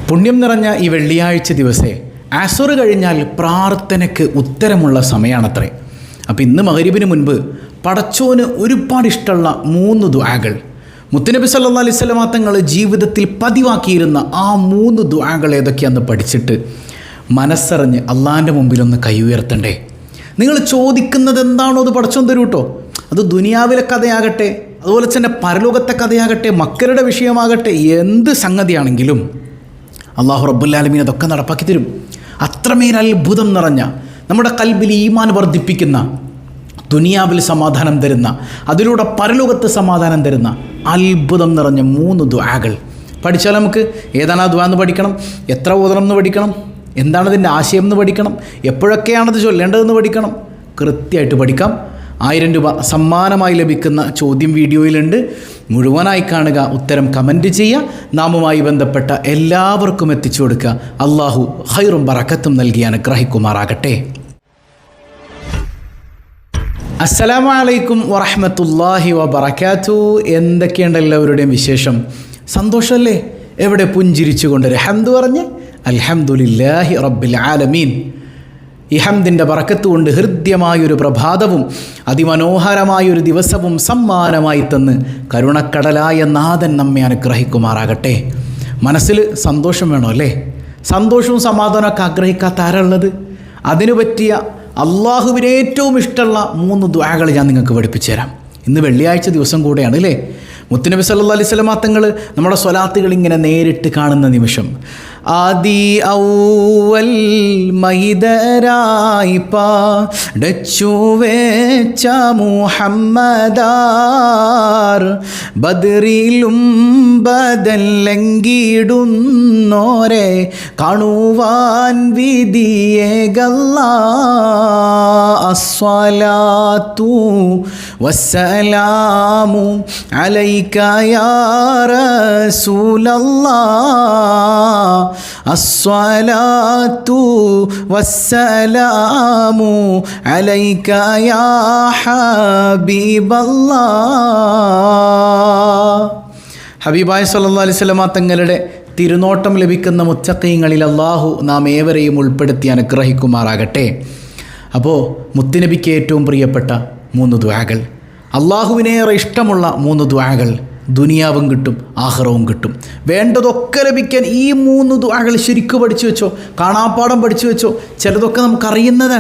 പുണ്യം നിറഞ്ഞ ഈ വെള്ളിയാഴ്ച ദിവസേ അസുർ കഴിഞ്ഞാൽ പ്രാർത്ഥനയ്ക്ക് ഉത്തരമുള്ള സമയമാണത്രേ. അപ്പോൾ ഇന്ന് മഗ്‌രിബിന് മുൻപ് പടച്ചോന് ഒരുപാട് ഇഷ്ടമുള്ള 3 ദുആകൾ മുത്തുനബി സല്ലല്ലാഹു അലൈഹി വസല്ലം തങ്ങൾ ജീവിതത്തിൽ പതിവാക്കിയിരുന്ന ആ 3 ദുആകൾ ഏതൊക്കെയാണെന്ന് പഠിച്ചിട്ട് മനസ്സറിഞ്ഞ് അള്ളാഹിൻ്റെ മുമ്പിലൊന്ന് കൈ ഉയർത്തണ്ടേ. നിങ്ങൾ ചോദിക്കുന്നത് എന്താണോ അത് പടച്ചോൻ തരൂ കേട്ടോ. അത് ദുനിയാവിലെ കഥയാകട്ടെ, അതുപോലെ തന്നെ പരലോകത്തെ കഥയാകട്ടെ, മക്കളുടെ വിഷയമാകട്ടെ, എന്ത് സംഗതിയാണെങ്കിലും അള്ളാഹു റബ്ബുൽ ആലമീൻ അതൊക്കെ നടപ്പാക്കി തരും. അത്രമേൽ അത്ഭുതം നിറഞ്ഞ, നമ്മുടെ കൽബിൽ ഈമാൻ വർദ്ധിപ്പിക്കുന്ന, ദുനിയാവിൽ സമാധാനം തരുന്ന, അതിലൂടെ പരലോകത്ത് സമാധാനം തരുന്ന അത്ഭുതം നിറഞ്ഞ 3 ദുആകൾ പഠിച്ചാൽ നമുക്ക് ഏതാണ് ആ ദുആ എന്ന് പഠിക്കണം, എത്ര ഓതണം എന്ന് പഠിക്കണം, എന്താണതിൻ്റെ ആശയം എന്ന് പഠിക്കണം, എപ്പോഴൊക്കെയാണത് ചൊല്ലേണ്ടതെന്ന് പഠിക്കണം. കൃത്യമായിട്ട് പഠിക്കാം. 1000 രൂപ സമ്മാനമായി ലഭിക്കുന്ന ചോദ്യം വീഡിയോയിലുണ്ട്. മുഴുവനായി കാണുക, ഉത്തരം കമൻറ്റ് ചെയ്യുക, നാമുമായി ബന്ധപ്പെട്ട എല്ലാവർക്കും എത്തിച്ചു കൊടുക്കുക. അള്ളാഹു ഖൈറും ബറക്കത്തും നൽകി അനുഗ്രഹിക്കുമാറാകട്ടെ. അസ്സലാമു അലൈക്കും വറഹ്മത്തുള്ളാഹി വബറകാതുഹു. എന്തൊക്കെയുണ്ട് എല്ലാവരുടെയും വിശേഷം? സന്തോഷമല്ലേ? എവിടെ പുഞ്ചിരിച്ചുകൊണ്ട് ഹംദ് പറഞ്ഞ് അൽഹംദുലില്ലാഹി റബ്ബിൽ ആലമീൻ. ഈ ഹംദിൻ്റെ ബറക്കത്ത് കൊണ്ട് ഹൃദ്യമായൊരു പ്രഭാതവും അതിമനോഹരമായൊരു ദിവസവും സമ്മാനമായി തന്ന് കരുണക്കടലായ നാഥൻ നമ്മെ അനുഗ്രഹിക്കുമാറാകട്ടെ. മനസ്സിൽ സന്തോഷം വേണോ അല്ലേ? സന്തോഷവും സമാധാനമൊക്കെ ആഗ്രഹിക്കാത്ത ആരുള്ളത്? അതിനു പറ്റിയ അള്ളാഹുവിന് ഏറ്റവും ഇഷ്ടമുള്ള 3 ദുആകൾ ഞാൻ നിങ്ങൾക്ക് പഠിപ്പിച്ചു തരാം. ഇന്ന് വെള്ളിയാഴ്ച ദിവസം കൂടെയാണ് അല്ലേ? മുത്തുനബി സല്ലല്ലാഹു അലൈഹി വസല്ലം തങ്ങൾ നമ്മുടെ സ്വലാത്തുകൾ ഇങ്ങനെ നേരിട്ട് കാണുന്ന നിമിഷം, ആദി ഔവൽ മൈദരായി പാടച്ചു വെച്ച മുഹമ്മദാർ, ബദറിലും ബദലെങ്കിടുന്നോരെ കാണുവാൻ വിധിയേകല്ലാ. അസ്സലാത്തു വസ്സലാമു അലൈക യാ റസൂലല്ലാഹ്, അസ്സലാത്തു വസ്സലാമു അലൈക യാ ഹബീബല്ലാഹ്. ഹബീബായ സല്ലല്ലാഹു അലൈഹി വസല്ലം തങ്ങളുടെ തിരുനോട്ടം ലഭിക്കുന്ന മുത്തഖീങ്ങളിൽ അല്ലാഹു നാം ഏവരെയും ഉൾപ്പെടുത്തി അനുഗ്രഹിക്കുമാറാകട്ടെ. അപ്പോൾ മുത്തുനബിക്ക് ഏറ്റവും പ്രിയപ്പെട്ട 3 ദുആകൾ, അള്ളാഹുവിനേറെ ഇഷ്ടമുള്ള 3 ദുആകൾ, ദുനിയാവും കിട്ടും ആഖിറവും കിട്ടും. വേണ്ടതൊക്കെ ലഭിക്കാൻ ഈ 3 ദുആകൾ ശരിക്കും പഠിച്ചു വെച്ചോ, കാണാപ്പാഠം പഠിച്ചു വെച്ചോ. ചിലതൊക്കെ നമുക്കറിയുന്നതാണ്,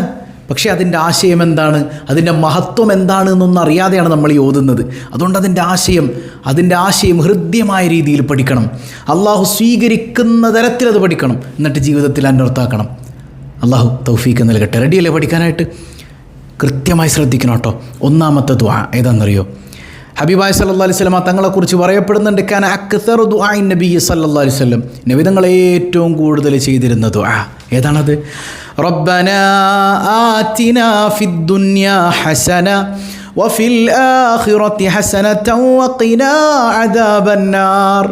പക്ഷേ അതിൻ്റെ ആശയം എന്താണ്, അതിൻ്റെ മഹത്വം എന്താണ് എന്നൊന്നും അറിയാതെയാണ് നമ്മൾ ഈ ഓതുന്നത്. അതുകൊണ്ട് അതിൻ്റെ ആശയം ഹൃദ്യമായ രീതിയിൽ പഠിക്കണം. അള്ളാഹു സ്വീകരിക്കുന്ന തരത്തിൽ അത് പഠിക്കണം. എന്നിട്ട് ജീവിതത്തിൽ അന്വർത്ഥാക്കണം. അള്ളാഹു തൗഫീക്ക് നൽകട്ടെ. റെഡിയല്ലേ പഠിക്കാനായിട്ട്? കൃത്യമായി ശ്രദ്ധിക്കണം കേട്ടോ. ഒന്നാമത്തെ ദുആ ഏതാണെന്നറിയോ? ഹബീബായ സല്ലല്ലാഹു അലൈഹി വസല്ലം തങ്ങളെക്കുറിച്ച് പറയപ്പെടുന്നുണ്ട്, കാന അക്സറു ദുആഇൻ നബി സല്ലല്ലാഹു അലൈഹി വസല്ലം, നബി തങ്ങൾ ഏറ്റവും കൂടുതൽ ചെയ്തിരുന്ന ദുആ ഏതാണത്? റബ്ബനാ ആതിനാ ഫിദ് ദുനിയാ ഹസന വഫിൽ ആഖിറതി ഹസനതൻ വഖിനാ അദാബന്നാർ.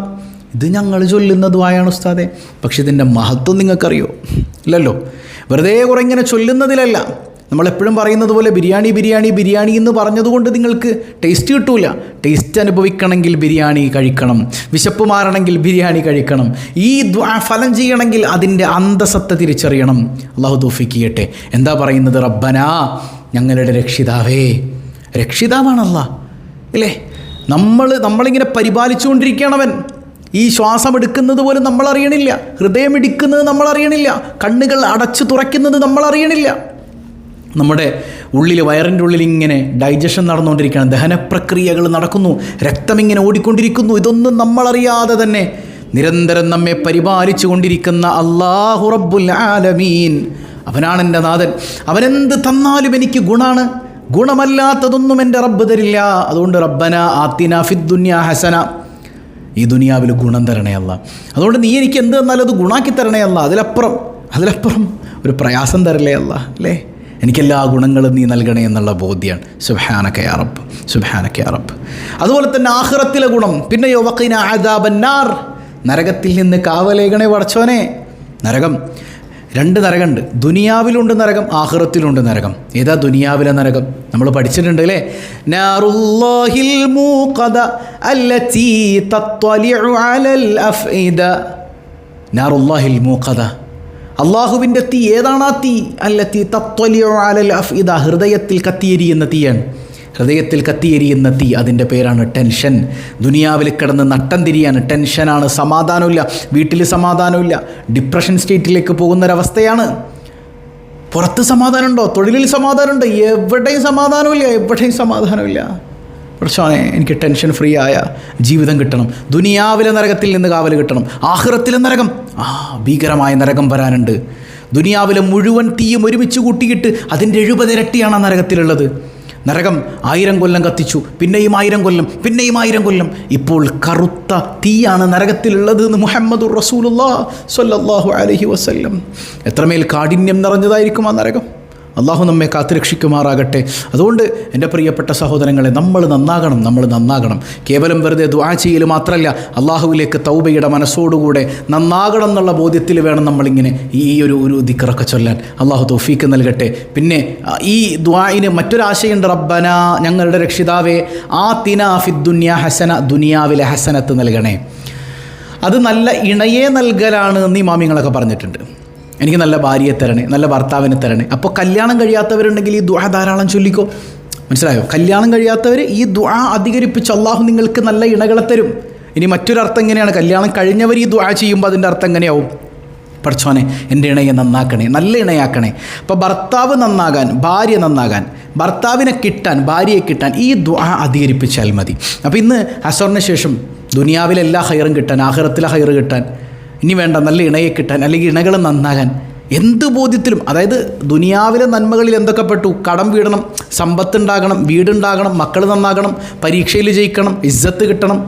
ഇത് ഞങ്ങൾ ചൊല്ലുന്ന ദുആയാണ് ഉസ്താദേ, പക്ഷെ ഇതിൻ്റെ മഹത്വം നിങ്ങൾക്കറിയോ? ഇല്ലല്ലോ. വെറുതെ കുറെ ഇങ്ങനെ ചൊല്ലുന്നതിലല്ല. നമ്മളെപ്പോഴും പറയുന്നത് പോലെ ബിരിയാണി ബിരിയാണി ബിരിയാണി എന്ന് പറഞ്ഞതുകൊണ്ട് നിങ്ങൾക്ക് ടേസ്റ്റ് കിട്ടൂല. ടേസ്റ്റ് അനുഭവിക്കണമെങ്കിൽ ബിരിയാണി കഴിക്കണം, വിശപ്പ് മാറണമെങ്കിൽ ബിരിയാണി കഴിക്കണം. ഈ ഫലം ചെയ്യണമെങ്കിൽ അതിൻ്റെ അന്തസത്ത തിരിച്ചറിയണം. അള്ളാഹു തൗഫീഖ് ചെയ്യട്ടെ. എന്താ പറയുന്നത്? റബ്ബനാ, ഞങ്ങളുടെ രക്ഷിതാവേ. രക്ഷിതാവാണ് അല്ലാഹ് ഇല്ലേ? നമ്മളിങ്ങനെ പരിപാലിച്ചുകൊണ്ടിരിക്കണവൻ. ഈ ശ്വാസം എടുക്കുന്നത് പോലും നമ്മളറിയണില്ല, ഹൃദയം ഇടിക്കുന്നത് നമ്മളറിയണില്ല, കണ്ണുകൾ അടച്ചു തുറക്കുന്നത് നമ്മളറിയണില്ല. നമ്മുടെ ഉള്ളിൽ, വയറിൻ്റെ ഉള്ളിൽ ഇങ്ങനെ ഡൈജഷൻ നടന്നുകൊണ്ടിരിക്കുകയാണ്, ദഹനപ്രക്രിയകൾ നടക്കുന്നു, രക്തമിങ്ങനെ ഓടിക്കൊണ്ടിരിക്കുന്നു. ഇതൊന്നും നമ്മളറിയാതെ തന്നെ നിരന്തരം നമ്മെ പരിപാലിച്ചു കൊണ്ടിരിക്കുന്ന അല്ലാഹു റബ്ബുൽ ആലമീൻ, അവനാണ് എൻ്റെ നാഥൻ. അവനെന്ത് തന്നാലും എനിക്ക് ഗുണാണ്, ഗുണമല്ലാത്തതൊന്നും എൻ്റെ റബ്ബ് തരില്ല. അതുകൊണ്ട് റബ്ബന ആതിനാ ഫിദ് ദുനിയാ ഹസന, ഈ ദുനിയാവിൽ ഗുണം തരണേ അല്ല. അതുകൊണ്ട് നീ എനിക്ക് എന്ത് തന്നാലും അത് ഗുണാക്കി തരണേ അല്ല. അതിലപ്പുറം ഒരു പ്രയാസം തരല്ലേ അല്ല അല്ലേ? എനിക്കെല്ലാ ഗുണങ്ങളും നീ നൽകണേ എന്നുള്ള ബോധ്യമാണ്. സുബ്ഹാനക യാ റബ്ബ്, സുബ്ഹാനക യാ റബ്ബ്. അതുപോലെ തന്നെ ആഖിറത്തിലെ ഗുണം. പിന്നെയോ വഖിനാ അദാബന്നാർ, നരകത്തിൽ നിന്ന് കാവലേകണേ പടച്ചോനെ. നരകം 2 നരകമുണ്ട്. ദുനിയാവിലുണ്ട് നരകം, ആഖിറത്തിലുണ്ട് നരകം. ഏതാ ദുനിയാവിലെ നരകം? നമ്മൾ പഠിച്ചിട്ടുണ്ട് അല്ലേ? നാറുല്ലാഹിൽ മൂഖദ അല്ലതി തത്വലിഉ അലൽ അഫ്ഇദ. നാറുല്ലാഹിൽ മൂഖദ, അള്ളാഹുവിൻ്റെ തീ. ഏതാണ് ആ തീ? അല്ലത്തി തത്വലിഉ അലൽ അഫ്ഇദ, ഹൃദയത്തിൽ കത്തിയെരിയുന്ന തീയാണ്. ഹൃദയത്തിൽ കത്തിയെരിയുന്ന തീ, അതിൻ്റെ പേരാണ് ടെൻഷൻ. ദുനിയാവിൽ കിടന്ന് നട്ടം തിരിയാണ്. ടെൻഷനാണ്, സമാധാനമില്ല, വീട്ടിൽ സമാധാനമില്ല, ഡിപ്രഷൻ സ്റ്റേറ്റിലേക്ക് പോകുന്നൊരവസ്ഥയാണ്. പുറത്ത് സമാധാനമുണ്ടോ? തൊഴിലിൽ സമാധാനമുണ്ട്? എവിടെയും സമാധാനമില്ല, എവിടെയും സമാധാനമില്ല. പ്രശ്നമാണ്, എനിക്ക് ടെൻഷൻ ഫ്രീ ആയ ജീവിതം കിട്ടണം, ദുനിയാവിലെ നരകത്തിൽ നിന്ന് കാവൽ കിട്ടണം. ആഖിറത്തിലെ നരകം, ഭീകരമായ നരകം വരാനുണ്ട്. ദുനിയാവിലെ മുഴുവൻ തീയും ഒരുമിച്ച് കൂട്ടിയിട്ട് അതിൻ്റെ 70 ഇരട്ടിയാണ് ആ നരകത്തിലുള്ളത്. നരകം 1000 കൊല്ലം കത്തിച്ചു, പിന്നെയും 1000 കൊല്ലം, പിന്നെയും 1000 കൊല്ലം. ഇപ്പോൾ കറുത്ത തീയാണ് നരകത്തിലുള്ളത് എന്ന് മുഹമ്മദുർ റസൂലുള്ളാഹി സ്വല്ലല്ലാഹു അലൈഹി വസല്ലം. എത്രമേൽ കാഠിന്യം നിറഞ്ഞതായിരിക്കും ആ നരകം. അള്ളാഹു നമ്മെ കാത്തുരക്ഷിക്കുമാറാകട്ടെ. അതുകൊണ്ട് എൻ്റെ പ്രിയപ്പെട്ട സഹോദരങ്ങളെ, നമ്മൾ നന്നാകണം. കേവലം വെറുതെ ദുആ ചെയ്യൽ മാത്രമല്ല, അള്ളാഹുവിലേക്ക് തൗബയുടെ മനസ്സോടുകൂടെ നന്നാകണം എന്നുള്ള ബോധ്യത്തിൽ വേണം നമ്മളിങ്ങനെ ഈ ഒരു ദിക്റൊക്കെ ചൊല്ലാൻ. അള്ളാഹു തൗഫീക്ക് നൽകട്ടെ. പിന്നെ ഈ ദുആഇന് മറ്റൊരാശയുണ്ട്. റബ്ബന, ഞങ്ങളുടെ രക്ഷിതാവേ, ആതിനാ ഫിദ്ദുനിയ ഹസന, ദുനിയാവിലെ ഹസനത്ത് നൽകണേ. അത് നല്ല ഇണയെ നൽകലാണ് എന്ന് ഇമാമിങ്ങളൊക്കെ പറഞ്ഞിട്ടുണ്ട്. എനിക്ക് നല്ല ഭാര്യയെ തരണേ, നല്ല ഭർത്താവിനെ തരണേ. അപ്പോൾ കല്യാണം കഴിയാത്തവരുണ്ടെങ്കിൽ ഈ ദുആ ധാരാളം ചൊല്ലിക്കോ. മനസ്സിലായോ? കല്യാണം കഴിയാത്തവർ ഈ ദുആ അധികരിപ്പിച്ച് അള്ളാഹു നിങ്ങൾക്ക് നല്ല ഇണകളെ തരും. ഇനി മറ്റൊരർത്ഥം എങ്ങനെയാണ്? കല്യാണം കഴിഞ്ഞവർ ഈ ദുആ ചെയ്യുമ്പോൾ അതിൻ്റെ അർത്ഥം എങ്ങനെയാവും? പഠിച്ചോനെ, എൻ്റെ ഇണയെ നന്നാക്കണേ, നല്ല ഇണയാക്കണേ. അപ്പോൾ ഭർത്താവ് നന്നാകാൻ, ഭാര്യ നന്നാകാൻ, ഭർത്താവിനെ കിട്ടാൻ, ഭാര്യയെ കിട്ടാൻ ഈ ദുആ അധികരിപ്പിച്ചാൽ മതി. അപ്പോൾ ഇന്ന് അസറിന് ശേഷം ദുനിയാവിലെ എല്ലാ ഹൈറും കിട്ടാൻ, ആഖിറത്തിലെ ഹൈറ് കിട്ടാൻ, ഇനി വേണ്ട നല്ല ഇണയെ കിട്ടാൻ, അല്ലെങ്കിൽ ഇണകൾ നന്നാകാൻ, എന്ത് ബോധ്യത്തിലും, അതായത് ദുനിയാവിലെ നന്മകളിൽ എന്തൊക്കെ പെട്ടു? കടം വീടണം, സമ്പത്തുണ്ടാകണം, വീടുണ്ടാകണം, മക്കൾ നന്നാകണം, പരീക്ഷയിൽ ജയിക്കണം, ഇസ്സത്ത് കിട്ടണം,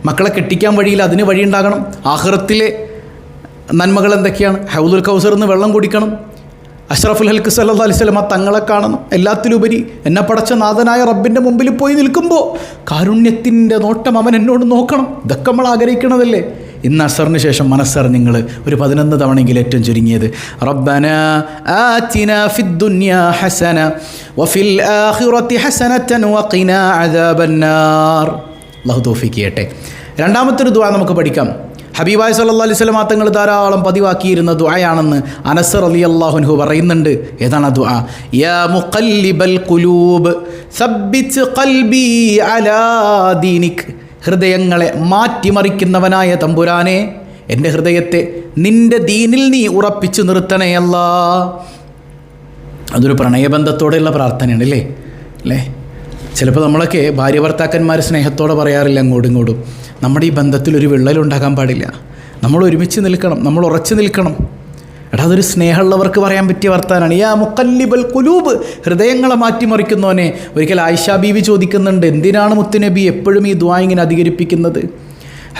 മക്കളെ കെട്ടിക്കാൻ വഴിയില്ല, അതിന് വഴിയുണ്ടാകണം. ആഖിറത്തിലെ നന്മകൾ എന്തൊക്കെയാണ്? ഹൗദുൽ കൗസർ എന്ന് വെള്ളം കുടിക്കണം, അഷ്റഫുൽ ഹൽക്ക് സല്ലല്ലാഹു അലൈഹി വസല്ലം തങ്ങളെ കാണണം. എല്ലാത്തിലുപരി എന്നെ പടച്ച നാഥനായ റബ്ബിൻ്റെ മുമ്പിൽ പോയി നിൽക്കുമ്പോൾ കാരുണ്യത്തിൻ്റെ നോട്ടം അവൻ എന്നോട് നോക്കണം. ഇതൊക്കെ നമ്മൾ ആഗ്രഹിക്കണതല്ലേ? ഇന്ന് അസറിന് ശേഷം മനസ്സറിഞ്ഞ് നിങ്ങൾ ഒരു 11 തവണയെങ്കിലും ഏറ്റവും ചുരുങ്ങിയത് റബ്ബന ആതിനാ ഫിദ്ദുനിയ ഹസന വഫിൽ ആഖിറതി ഹസനതൻ വഖിനാ അദാബന്നാർ. അല്ലാഹു തൗഫീഖ് ചെയ്യട്ടെ. രണ്ടാമത്തെ ഒരു ദുആ നമുക്ക് പഠിക്കാം. ഹബീബായ സല്ലല്ലാഹു അലൈഹി വസല്ലം തങ്ങൾ ധാരാളം പതിവാക്കിയിരുന്ന ദുആയാണെന്ന് അനസ് റളിയല്ലാഹു അൻഹു പറയുന്നുണ്ട്. ഏതാണ് ആ ദുആ? യാ മുഖല്ലിബൽ ഖുലൂബ് സബ്ബിത് ഖൽബി അലാ ദീനിക്. ഹൃദയങ്ങളെ മാറ്റിമറിക്കുന്നവനായ തമ്പുരാനെ, എൻ്റെ ഹൃദയത്തെ നിൻ്റെ ദീനിൽ നീ ഉറപ്പിച്ചു നിർത്തണേ അല്ലാ. അതൊരു പ്രണയബന്ധത്തോടെയുള്ള പ്രാർത്ഥനയാണ് അല്ലേ? ചിലപ്പോൾ നമ്മളൊക്കെ ഭാര്യ ഭർത്താക്കന്മാർ സ്നേഹത്തോടെ പറയാറില്ല അങ്ങോട്ടും ഇങ്ങോട്ടും. നമ്മുടെ ഈ ബന്ധത്തിൽ ഒരു വിള്ളലുണ്ടാകാൻ പാടില്ല. നമ്മൾ ഒരുമിച്ച് നിൽക്കണം, നമ്മൾ ഉറച്ചു നിൽക്കണം. എടാ, അതൊരു സ്നേഹമുള്ളവർക്ക് പറയാൻ പറ്റിയ വർത്താനാണ്. യാ മുഖല്ലിബൽ ഖുലൂബ്, ഹൃദയങ്ങളെ മാറ്റിമറിക്കുന്നവനെ. ഒരിക്കൽ ആയിഷ ബീവി ചോദിക്കുന്നുണ്ട്, എന്തിനാണ് മുത്തുനബി എപ്പോഴും ഈ ദുആ ഇങ്ങനെ അധികരിപ്പിക്കുന്നത്?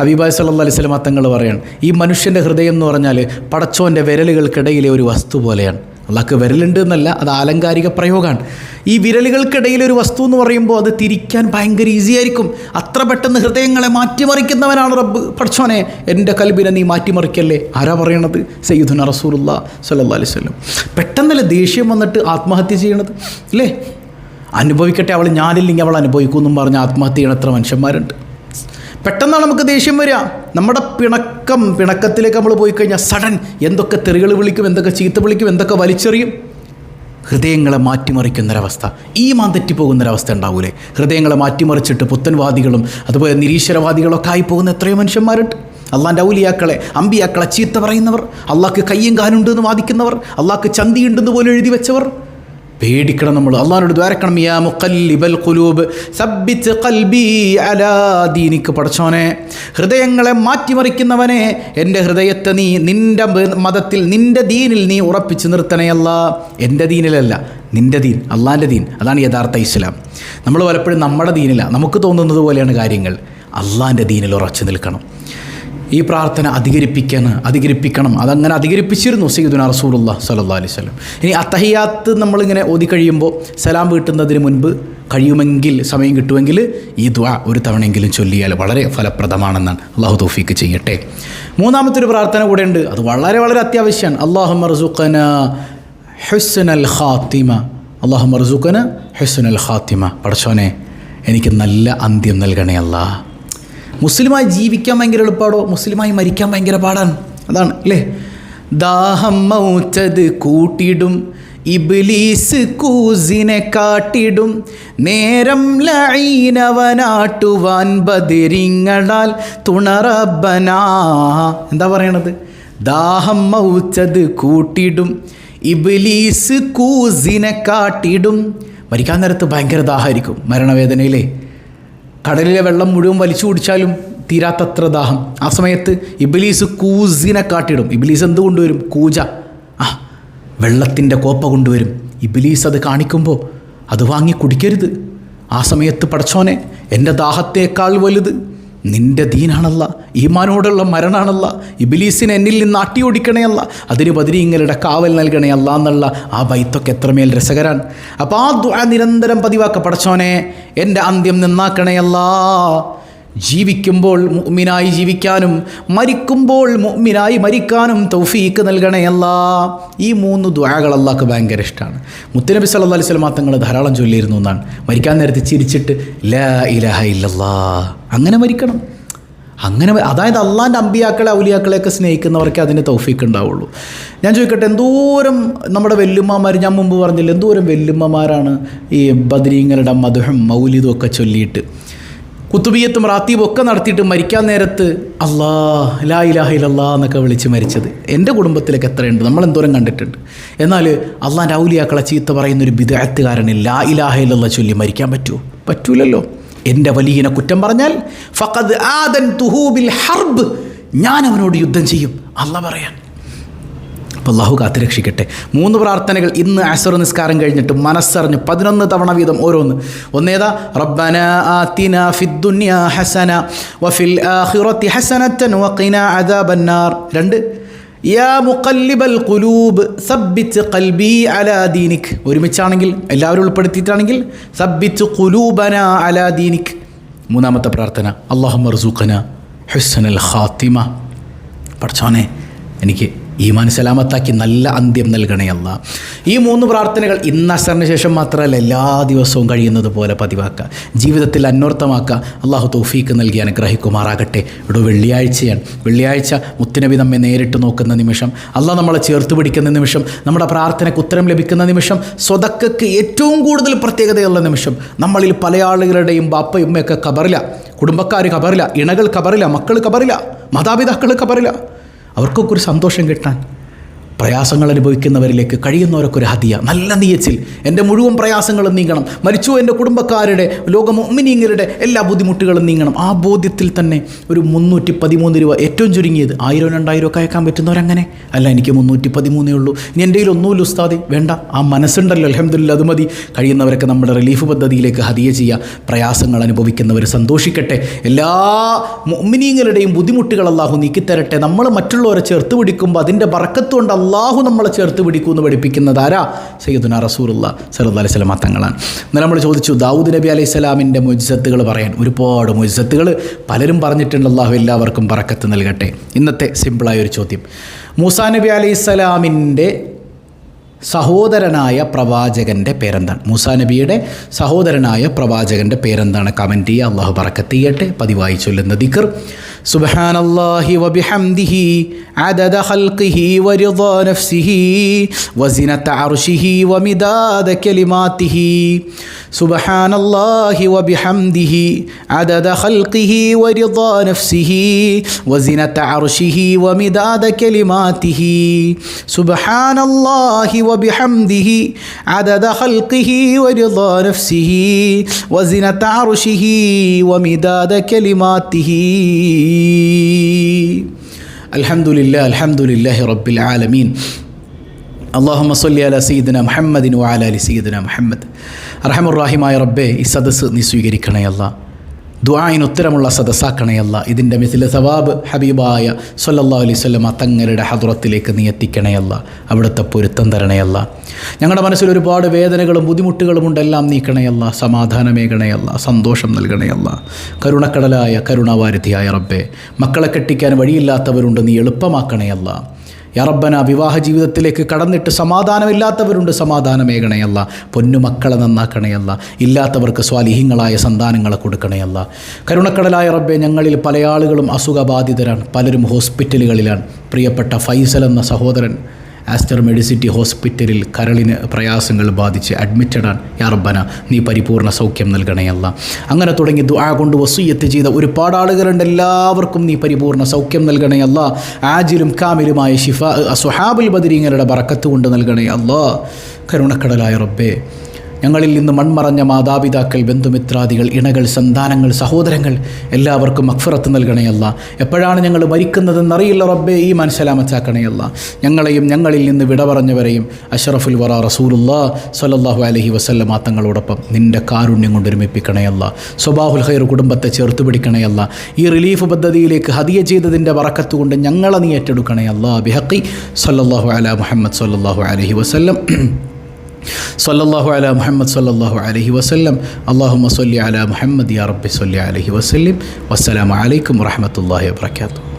ഹബീബായ് സല്ലല്ലാഹു അലൈഹി വസല്ലം തങ്ങൾ പറയാണ്, ഈ മനുഷ്യൻ്റെ ഹൃദയം എന്ന് പറഞ്ഞാൽ പടച്ചോൻ്റെ വിരലുകൾക്കിടയിലെ ഒരു വസ്തു പോലെയാണ്. അള്ളാഹ്ക്ക് വിരലുണ്ട് എന്നല്ല, അത് ആലങ്കാരിക പ്രയോഗമാണ്. ഈ വിരലുകൾക്കിടയിൽ ഒരു വസ്തു എന്ന് പറയുമ്പോൾ അത് തിരിക്കാൻ ഭയങ്കര ഈസി ആയിരിക്കും. അത്ര പെട്ടെന്ന് ഹൃദയങ്ങളെ മാറ്റിമറിക്കുന്നവനാണ് റബ്ബ്. പടച്ചോനെ, എൻ്റെ കൽബിനെ നീ മാറ്റിമറിക്കല്ലേ. ആരാ പറയണത്? സയ്യിദുനാ റസൂലുള്ളാഹി സ്വല്ലല്ലാഹു അലൈഹി വസല്ലം. പെട്ടെന്നല്ലേ ദേഷ്യം വന്നിട്ട് ആത്മഹത്യ ചെയ്യണത് അല്ലേ? അനുഭവിക്കട്ടെ, അവൾ ഞാനില്ലെങ്കിൽ അവൾ അനുഭവിക്കുമെന്നും പറഞ്ഞ് ആത്മഹത്യ ചെയ്യണ എത്ര മനുഷ്യന്മാരുണ്ട്. പെട്ടെന്നാണ് നമുക്ക് ദേഷ്യം വരിക. നമ്മുടെ പിണക്കത്തിലേക്ക് നമ്മൾ പോയി കഴിഞ്ഞാൽ സഡൻ എന്തൊക്കെ തെറികൾ വിളിക്കും, എന്തൊക്കെ ചീത്ത വിളിക്കും, എന്തൊക്കെ വലിച്ചെറിയും. ഹൃദയങ്ങളെ മാറ്റിമറിക്കുന്നൊരവസ്ഥ, ഈമാൻ തെറ്റിപ്പോകുന്നൊരവസ്ഥ ഉണ്ടാവൂലേ? ഹൃദയങ്ങളെ മാറ്റിമറിച്ചിട്ട് പുത്തൻവാദികളും അതുപോലെ നിരീശ്വരവാദികളൊക്കെ ആയി പോകുന്ന എത്രയോ മനുഷ്യന്മാരുണ്ട്. അള്ളാൻ്റെ ഔലിയാക്കളെ, അമ്പിയാക്കളെ ചീത്ത പറയുന്നവർ, അള്ളാഹ്ക്ക് കയ്യും കാലുണ്ടെന്ന് വാദിക്കുന്നവർ, അള്ളാഹ്ക്ക് ചന്തിയുണ്ടെന്ന് പോലെ എഴുതി വെച്ചവർ. പേടിക്കണം നമ്മൾ. അള്ളാഹിനോട് ദ്വാരക്കണം. യാ മുഖല്ലിബൽ ഖുലൂബ് സബ്ബിത് ഖൽബി അലാ ദീനിക്. പടച്ചോനെ, ഹൃദയങ്ങളെ മാറ്റിമറിക്കുന്നവനെ, എൻ്റെ ഹൃദയത്തെ നീ നിൻ്റെ മതത്തിൽ, നിൻ്റെ ദീനിൽ നീ ഉറപ്പിച്ച് നിർത്തണേ അല്ലാ. എൻ്റെ ദീനിലല്ല, നിൻ്റെ ദീൻ, അള്ളാൻ്റെ ദീൻ. അതാണ് യഥാർത്ഥ ഇസ്ലാം. നമ്മൾ പലപ്പോഴും നമ്മുടെ ദീനില്ല, നമുക്ക് തോന്നുന്നത് പോലെയാണ് കാര്യങ്ങൾ. അള്ളാൻ്റെ ദീനിൽ ഉറച്ചു നിൽക്കണം. ഈ പ്രാർത്ഥന അധികരിപ്പിക്കണം. അതങ്ങനെ അധികരിപ്പിച്ചിരുന്നു സയ്യിദുനാ റസൂലുള്ളാഹി സ്വല്ലല്ലാഹു അലൈഹി വസല്ലം. ഇനി അത്തഹിയാത്ത് നമ്മളിങ്ങനെ ഓതി കഴിയുമ്പോൾ സലാം വീട്ടുന്നതിന് മുൻപ് കഴിയുമെങ്കിൽ, സമയം കിട്ടുമെങ്കിൽ ഈ ദുആ ഒരു തവണയെങ്കിലും ചൊല്ലിയാൽ വളരെ ഫലപ്രദമാണെന്നാണ്. അല്ലാഹു തൗഫീക്ക് ചെയ്യട്ടെ. മൂന്നാമത്തെ ഒരു പ്രാർത്ഥന കൂടെ ഉണ്ട്, അത് വളരെ വളരെ അത്യാവശ്യമാണ്. അല്ലാഹുമ്മ റസുഖനാ ഹുസ്നൽ ഖാത്തിമ. അല്ലാഹുമ്മ റസുഖനാ ഹുസ്നൽ ഖാത്തിമ. പടച്ചോനെ, എനിക്ക് നല്ല അന്ത്യം നൽകണേ അല്ലാ. മുസ്ലിമായി ജീവിക്കാൻ ഭയങ്കര എളുപ്പമാണോ? മുസ്ലിമായി മരിക്കാൻ ഭയങ്കര പാടാണ്. അതാണ് അല്ലേ? ദാഹം മൗച്ചത് കൂട്ടിടും ഇബ്ലീസ് കൂസിനെ കാട്ടിടും നേരം ലഈനവനാട്ടുവാൻ ബദരിങ്ങളാൽ തുണറബ്ബനാ. എന്താ പറയണത്? ദാഹം മൗച്ചത് കൂട്ടിടും ഇബ്ലീസ് കൂസിനെ കാട്ടിടും. മരിക്കാൻ നേരത്ത് ഭയങ്കര ദാഹമായിരിക്കും, മരണവേദനയിലെ കടലിലെ വെള്ളം മുഴുവൻ വലിച്ചു കുടിച്ചാലും തീരാത്തത്ര ദാഹം. ആ സമയത്ത് ഇബ്ലീസ് കൂസിനെ കാട്ടിടും. ഇബ്ലീസ് എന്ത് കൊണ്ടുവരും? കൂജ, വെള്ളത്തിൻ്റെ കോപ്പ കൊണ്ടുവരും. ഇബ്ലീസ് അത് കാണിക്കുമ്പോൾ അത് വാങ്ങി കുടിക്കരുത്. ആ സമയത്ത് പടച്ചോനെ, എൻ്റെ ദാഹത്തേക്കാൾ വലുത് നിൻ്റെ ദീനാണല്ല, ഈമാനോടുള്ള മരണാണല്ല. ഇബ്ലീസിനെ എന്നിൽ നിന്ന് അട്ടിയോടിക്കണയല്ല, അതിന് ബദരീങ്ങളുടെ കാവൽ നൽകണയല്ല എന്നുള്ള ആ ബൈത്തൊക്കെ എത്രമേൽ രസകരാണ്. അപ്പോൾ ആ ദുആ നിരന്തരം പതിവാക്ക. പടച്ചോനെ, എൻ്റെ അന്ത്യം നന്നാക്കണയല്ല. ജീവിക്കുമ്പോൾ മുഅ്മിനായി ജീവിക്കാനും മരിക്കുമ്പോൾ മുഅ്മിനായി മരിക്കാനും തൗഫീക്ക് നൽകണയല്ല. ഈ 3 ദുആകൾ അല്ലാഹ്ക്ക് ഭയങ്കര ഇഷ്ടമാണ്. മുത്തുനബി സല്ലല്ലാഹു അലൈഹി വസല്ലം തങ്ങൾ ധാരാളം ചൊല്ലിയിരുന്നു എന്നാണ്. മരിക്കാൻ നേരത്തെ ചിരിച്ചിട്ട് ലാ ഇലാഹ ഇല്ലല്ലാഹ്, അങ്ങനെ മരിക്കണം. അങ്ങനെ അതായത് അള്ളാൻ്റെ അമ്പിയാക്കളെ ഔലിയാക്കളെയൊക്കെ സ്നേഹിക്കുന്നവർക്ക് അതിന് തൗഫീക്ക് ഉണ്ടാവുള്ളൂ. ഞാൻ ചോദിക്കട്ടെ, എന്തോരം നമ്മുടെ വെല്ലുമ്മമാർ, ഞാൻ മുമ്പ് പറഞ്ഞില്ല, എന്തോരം വെല്ലുമ്മമാരാണ് ഈ ബദരീങ്ങളുടെ മദ്ഹും മൗലിദും ഒക്കെ ചൊല്ലിയിട്ട് കുത്തുബിയത്തും റാത്തീബും ഒക്കെ നടത്തിയിട്ട് മരിക്കാൻ നേരത്ത് അല്ലാഹ് ലാ ഇലാഹ ഇല്ലല്ലാഹ് എന്നൊക്കെ വിളിച്ച് മരിച്ചത് എൻ്റെ കുടുംബത്തിലൊക്കെ എത്രയുണ്ട്, നമ്മളെന്തോരം കണ്ടിട്ടുണ്ട്. എന്നാൽ അള്ളാൻ്റെ ഔലിയാക്കളെ ചീത്ത പറയുന്നൊരു ബിദ്അത്തുകാരന് ലാ ഇലാഹ ഇല്ലല്ലാഹ് ചൊല്ലി മരിക്കാൻ പറ്റുമോ? പറ്റൂലല്ലോ. എൻ്റെ വലിയനെ കുറ്റം പറഞ്ഞാൽ ഫഖദ് ആദൻതുഹു ബിൽ ഹർബ്, ഞാൻ അവനോട് യുദ്ധം ചെയ്യും അള്ളാഹ് പറയാൻ. അപ്പോൾ അള്ളാഹു കാത്തുരക്ഷിക്കട്ടെ. 3 പ്രാർത്ഥനകൾ ഇന്ന് അസ്ർ നിസ്കാരം കഴിഞ്ഞിട്ട് മനസ്സറിഞ്ഞ് 11 തവണ വീതം ഓരോന്ന്. ഒന്നേതാ? റബ്ബനാ ആതിനാ ഫിദ്ദുനിയാ ഹസന വഫിൽ ആഖിറതി ഹസനതൻ വഖിനാ അദാബന്നാർ. 2 യാ മുഖല്ലിബൽ ഖുലൂബ് സബ്ബിത് ഖൽബി അലാ ദീനിക്. ഒരുമിച്ചാണെങ്കിൽ എല്ലാവരും ഉൾപ്പെടുത്തിയിട്ടാണെങ്കിൽ സബ്ബിത് ഖുലൂബനാ അലാ ദീനിക്. 3-ാമത്തെ പ്രാർത്ഥന അല്ലാഹുമ്മ ർസുഖനാ ഹുസ്നൽ ഖാത്തിമ. പടച്ചോനെ, എനിക്ക് ഈമാൻ സലാമത്താക്കി നല്ല അന്ത്യം നൽകണേ അല്ലാ. ഈ 3 പ്രാർത്ഥനകൾ ഇന്ന് അസറിന് ശേഷം മാത്രമല്ല, എല്ലാ ദിവസവും കഴിയുന്നത് പോലെ പതിവാക്കുക, ജീവിതത്തിൽ അന്വർത്ഥമാക്കുക. അള്ളാഹു തൗഫീക്ക് നൽകി അനുഗ്രഹിക്കുമാറാകട്ടെ. ഇവിടെ വെള്ളിയാഴ്ചയാണ്. വെള്ളിയാഴ്ച മുത്തുനബി നമ്മെ നേരിട്ട് നോക്കുന്ന നിമിഷം, അള്ളാഹ് നമ്മളെ ചേർത്ത് പിടിക്കുന്ന നിമിഷം, നമ്മുടെ പ്രാർത്ഥനയ്ക്ക് ഉത്തരം ലഭിക്കുന്ന നിമിഷം, സ്വതക്കക്ക് ഏറ്റവും കൂടുതൽ പ്രത്യേകതയുള്ള നിമിഷം. നമ്മളിൽ പല ആളുകളുടെയും ബാപ്പയും ഉമ്മയൊക്കെ ഖബറില്ല, കുടുംബക്കാർ ഖബറില്ല, ഇണകൾ ഖബറില്ല, മക്കൾ ഖബറില്ല, മാതാപിതാക്കൾ ഖബറില്ല. അവർക്കൊക്കെ ഒരു സന്തോഷം കിട്ടാൻ പ്രയാസങ്ങൾ അനുഭവിക്കുന്നവരിലേക്ക് കഴിയുന്നവരൊക്കെ ഒരു ഹദിയ, നല്ല നിയച്ചിൽ എൻ്റെ മുഴുവൻ പ്രയാസങ്ങളും നീങ്ങണം, മരിച്ചു എൻ്റെ കുടുംബക്കാരുടെ ലോക മുഅ്മിനീങ്ങളുടെ എല്ലാ ബുദ്ധിമുട്ടുകളും നീങ്ങണം. ആ ബോധ്യത്തിൽ തന്നെ ഒരു 313 രൂപ, ഏറ്റവും ചുരുങ്ങിയത് 1000-2000 ഒക്കെ അയക്കാൻ പറ്റുന്നവരങ്ങനെ. അല്ല, എനിക്ക് 313 ഉള്ളൂ, ഇനി എൻ്റെ കയ്യിൽ ഒന്നുമില്ല ഉസ്താദേ, വേണ്ട, ആ മനസ്സുണ്ടല്ലോ, അൽഹംദുലില്ലാ, അത് മതി. കഴിയുന്നവരൊക്കെ നമ്മുടെ റിലീഫ് പദ്ധതിയിലേക്ക് ഹദിയ ചെയ്യുക. പ്രയാസങ്ങൾ അനുഭവിക്കുന്നവർ സന്തോഷിക്കട്ടെ. എല്ലാ മുഅ്മിനീങ്ങളുടെയും ബുദ്ധിമുട്ടുകൾ അല്ലാഹു നീക്കിത്തരട്ടെ. നമ്മൾ മറ്റുള്ളവരെ ചേർത്ത് പിടിക്കുമ്പോൾ അതിൻ്റെ ബറക്കത്ത് കൊണ്ട് അള്ളാഹു നമ്മളെ ചേർത്ത് പിടിക്കുമെന്ന് പഠിപ്പിക്കുന്നത് ആരാ? സയ്യിദുനാ റസൂലുള്ളാഹി സ്വല്ലല്ലാഹു അലൈഹി വസല്ലം തങ്ങളാണ്. എന്നാൽ നമ്മൾ ചോദിച്ചു, ദാവൂദ് നബി അലൈഹി സ്വലാമിൻ്റെ മുഅ്ജിസത്തുകൾ പറയാൻ. ഒരുപാട് മുഅ്ജിസത്തുകൾ പലരും പറഞ്ഞിട്ടുണ്ട്. അള്ളാഹു എല്ലാവർക്കും ബറക്കത്ത് നൽകട്ടെ. ഇന്നത്തെ സിമ്പിളായൊരു ചോദ്യം, മൂസാ നബി അലൈഹി സ്വലാമിൻ്റെ സഹോദരനായ പ്രവാചകൻ്റെ പേരെന്താണ്? മൂസാ നബിയുടെ സഹോദരനായ പ്രവാചകൻ്റെ പേരെന്താണ്? കമൻറ്റ് ചെയ്യുക. അള്ളാഹു ബറക്കത്ത് ചെയ്യട്ടെ. പതിവായി ചൊല്ലുന്ന ദിക്ർ സുബ്ഹാനല്ലാഹി വബിഹംദിഹി അദദ ഖൽഖിഹി വറിദാ നഫ്സിഹി വസിനത അർശിഹി വമിദാദ കലിമാതിഹി. സുബ്ഹാനല്ലാഹി വബിഹംദിഹി അദദ ഖൽഖിഹി വറിദാ നഫ്സിഹി വസിനത അർശിഹി വമിദാദ കലിമാതിഹി. സുബ്ഹാനല്ലാഹി വബിഹംദിഹി അദദ ഖൽഖിഹി വറിദാ നഫ്സിഹി വസിനത അർശിഹി വമിദാദ കലിമാതിഹി. അൽഹംദുലില്ലാഹി അൽഹംദുലില്ലാഹി റബ്ബിൽ ആലമീൻ. അല്ലാഹുമ്മ സ്വല്ലി അലാ സയ്യിദിന മുഹമ്മദിൻ വഅലാ ആലി സയ്യിദിന മുഹമ്മദ്. അർഹമുർ റഹീമായ റബ്ബേ, ഈ സദസ്സ് നീ സ്വീകരിക്കണേ അല്ലാ. ദുആഇന് ഉത്തരമുള്ള സദസ്സാക്കണയല്ല. ഇതിൻ്റെ മിഥില സവാബ് ഹബീബായ സ്വല്ലല്ലാഹു അലൈഹി വസല്ലം തങ്ങളുടെ ഹദ്റത്തിലേക്ക് നീ എത്തിക്കണയല്ല. അവിടുത്തെ പൊരുത്തം തരണയല്ല. ഞങ്ങളുടെ മനസ്സിൽ ഒരുപാട് വേദനകളും ബുദ്ധിമുട്ടുകളും ഉണ്ടെല്ലാം നീക്കണയല്ല. സമാധാനമേകണയല്ല. സന്തോഷം നൽകണയല്ല. കരുണക്കടലായ കരുണാവാരിധിയായ റബ്ബേ, മക്കളെ കെട്ടിക്കാൻ വഴിയില്ലാത്തവരുണ്ട്, നീ എളുപ്പമാക്കണയല്ല. യാ റബ്ബന വിവാഹ ജീവിതത്തിലേക്ക് കടന്നിട്ട് സമാധാനമില്ലാത്തവരുണ്ട്, സമാധാനമേകണയല്ല. പൊന്നുമക്കളെ നന്നാക്കണയല്ല. ഇല്ലാത്തവർക്ക് സ്വാലിഹീങ്ങളായ സന്താനങ്ങളെ കൊടുക്കണയല്ല. കരുണക്കടലായ റബ്ബെ, ഞങ്ങളിൽ പല ആളുകളും അസുഖബാധിതരാണ്, പലരും ഹോസ്പിറ്റലുകളിലാണ്. പ്രിയപ്പെട്ട ഫൈസൽ എന്ന സഹോദരൻ ആസ്റ്റർ മെഡിസിറ്റി ഹോസ്പിറ്റലിൽ കരളിന് പ്രയാസങ്ങൾ ബാധിച്ച് അഡ്മിറ്റഡാണ്. യാ റബ്ബന, നീ പരിപൂർണ്ണ സൗഖ്യം നൽകണയല്ല. അങ്ങനെ തുടങ്ങി ദുആ കൊണ്ട് വസിയ്യത്ത് ചെയ്ത ഒരുപാട് ആളുകളുണ്ട്. എല്ലാവർക്കും നീ പരിപൂർണ്ണ സൗഖ്യം നൽകണയല്ല. ആജിലും കാമിലുമായ ശിഫ അസ്ഹാബുൽ ബദരീങ്ങളുടെ ബറക്കത്ത് കൊണ്ട് നൽകണയല്ല. കരുണക്കടലായ റബ്ബേ, ഞങ്ങളിൽ നിന്ന് മൺമറഞ്ഞ മാതാപിതാക്കൾ, ബന്ധുമിത്രാദികൾ, ഇണകൾ, സന്താനങ്ങൾ, സഹോദരങ്ങൾ എല്ലാവർക്കും മഗ്ഫിറത്ത് നൽകണയല്ല. എപ്പോഴാണ് ഞങ്ങൾ മരിക്കുന്നതെന്നറിയില്ല റബ്ബേ, ഈ മനസ്സലാമത്താക്കണയല്ല. ഞങ്ങളെയും ഞങ്ങളിൽ നിന്ന് വിട പറഞ്ഞവരെയും അഷ്റഫുൽ വറ റസൂലുള്ളാഹി സ്വല്ലല്ലാഹു അലൈഹി വസല്ലമ തങ്ങളോടൊപ്പം നിൻ്റെ കാരുണ്യം കൊണ്ട് ഒരുമിപ്പിക്കണയല്ല. സ്വബാഹുൽ ഖൈർ കുടുംബത്തെ ചേർത്ത് പിടിക്കണയല്ല. ഈ റിലീഫ് പദ്ധതിയിലേക്ക് ഹദിയ ചെയ്തതിൻ്റെ ബറക്കത്ത് കൊണ്ട് ഞങ്ങളെ നീ ഏറ്റെടുക്കണയല്ല. ബിഹഖി സല്ലല്ലാഹു അലാ മുഹമ്മദ് സല്ലല്ലാഹു അലൈഹി വസല്ലം. സല്ലല്ലാഹു അലാ മുഹമ്മദ് സല്ലല്ലാഹു അലൈഹി വസല്ലം. അല്ലാഹുമ്മ സ്വല്ലി അലാ മുഹമ്മദ് യാ റബ്ബി സ്വല്ലി അലൈഹി വസല്ലം. വസ്സലാമു അലൈക്കും വറഹ്മത്തുള്ളാഹി വബറകാതുഹു.